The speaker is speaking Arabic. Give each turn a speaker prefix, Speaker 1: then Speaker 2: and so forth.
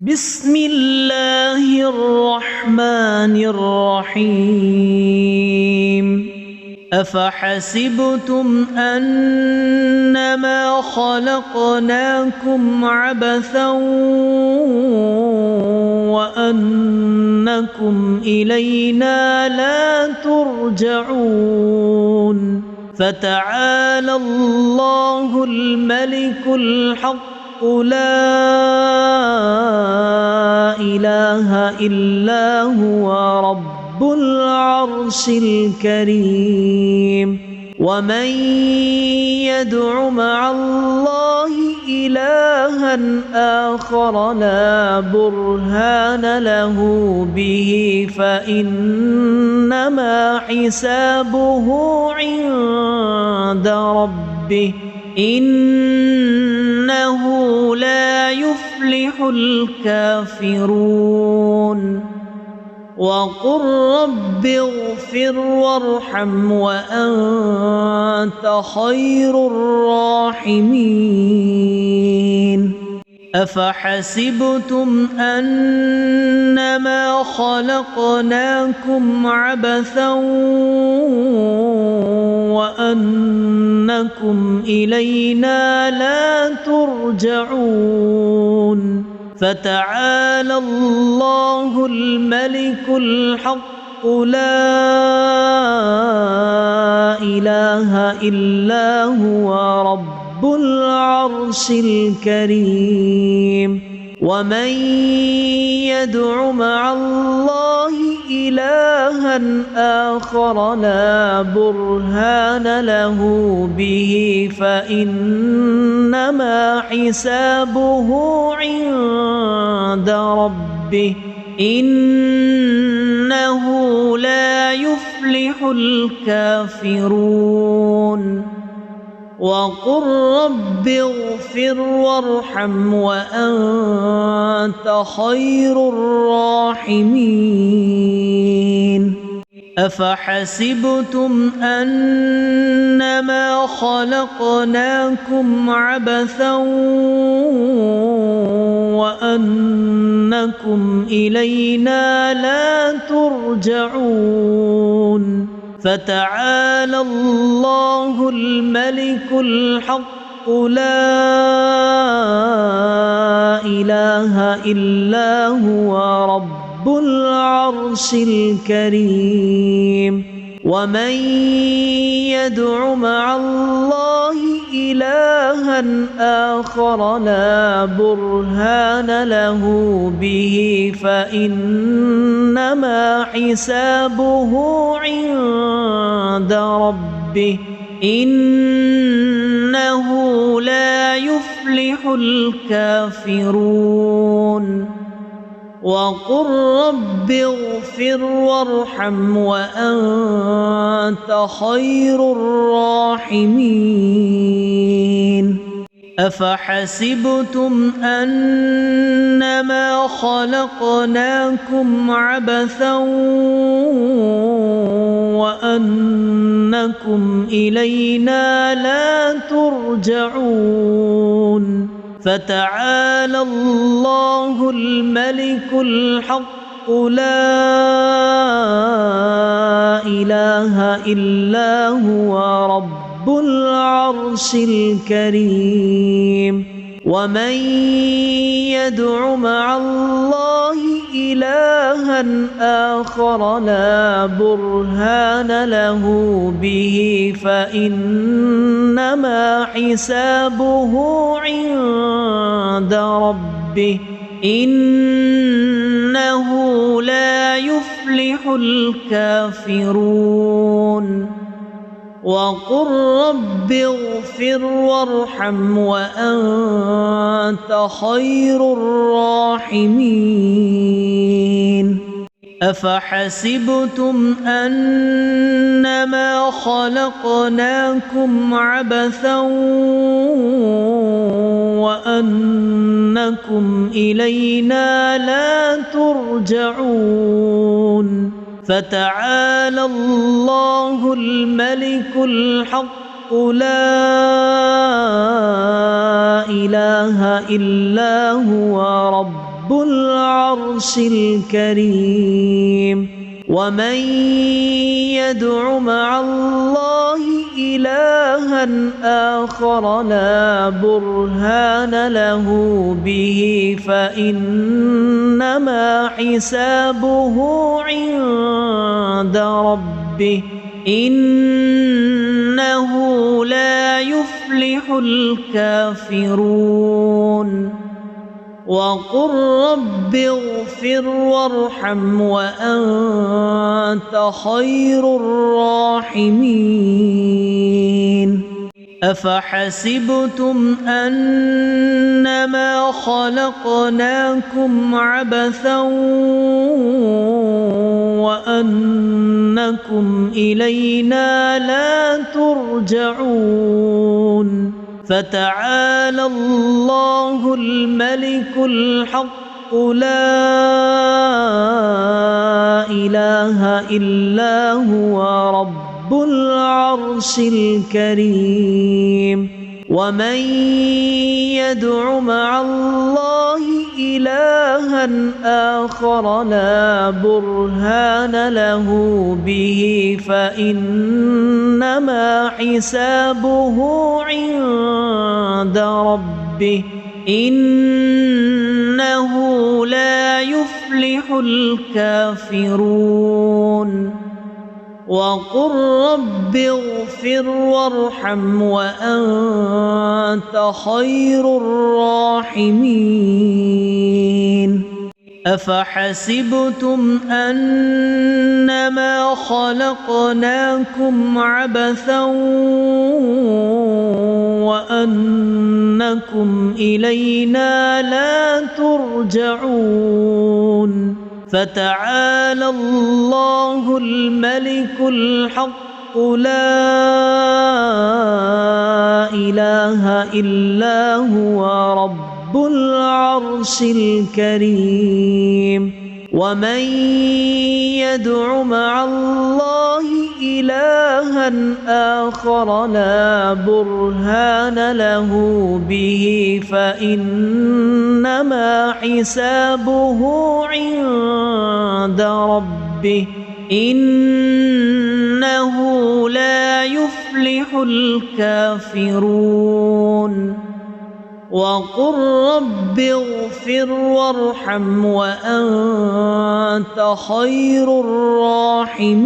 Speaker 1: بسم الله الرحمن الرحيم أفحسبتم أنما خلقناكم عبثا وأنكم إلينا لا ترجعون فتعالى الله الملك الحق لا إله إلا هو رب العرش الكريم ومن يدع مع الله إلها آخر لا برهان له به فإنما حسابه عند ربه إنه لا يفلح الكافرون وقل رب اغفر وارحم وأنت خير الراحمين أفحسبتم أنما خلقناكم عبثا وأنكم إلينا لا ترجعون فتعالى الله الملك الحق لا إله إلا هو رب العرش الكريم ومن يدع مع الله إلها آخر لا برهان له به فإنما حسابه عند ربه إنه لا يفلح الكافرون وقل رب اغفر وارحم وأنت خير الراحمين أفحسبتم أنما خلقناكم عبثا وأنكم إلينا لا ترجعون فتعالى الله الملك الحق لا إله إلا هو رب العرش الكريم ومن يدع مع الله إلها آخر لا برهان له به فإنما حسابه عند ربه إنه لا يفلح الكافرون وقل رب اغفر وارحم وأنت خير الراحمين أفحسبتم أنما خلقناكم عبثا وأنكم إلينا لا ترجعون فتعالى الله الملك الحق لا إله إلا هو رب العرش الكريم ومن يدع مع الله إلها آخر لا برهان له به فإنما حسابه عند ربه إنه لا يفلح الكافرون وقل رب اغفر وارحم وأنت خير الراحمين أفحسبتم أنما خلقناكم عبثا وأنكم إلينا لا ترجعون فتعالى الله الملك الحق لا إله إلا هو رب العرش الكريم ومن يدع مع الله إلها آخر لا برهان له به فإنما حسابه عند ربه إنه لا يفلح الكافرون وقل رب اغفر وارحم وأنت خير الراحمين أفحسبتم أنما خلقناكم عبثا وأنكم إلينا لا ترجعون فتعالى الله الملك الحق لا إله إلا هو رب العرش الكريم ومن يدع مع الله إلها آخر لا برهان له به فإنما حسابه عند ربه إنه لا يفلح الكافرون وقل رب اغفر وارحم وأنت خير الراحمين أفحسبتم أنما خلقناكم عبثا وأنكم إلينا لا ترجعون فتعالى الله الملك الحق لا إله إلا هو رب العرش الكريم ومن يدع مع الله إلها آخر لا برهان له به فإنما حسابه عند ربه إنه لا يفلح الكافرون وقل رب اغفر وارحم وأنت خير الراحمين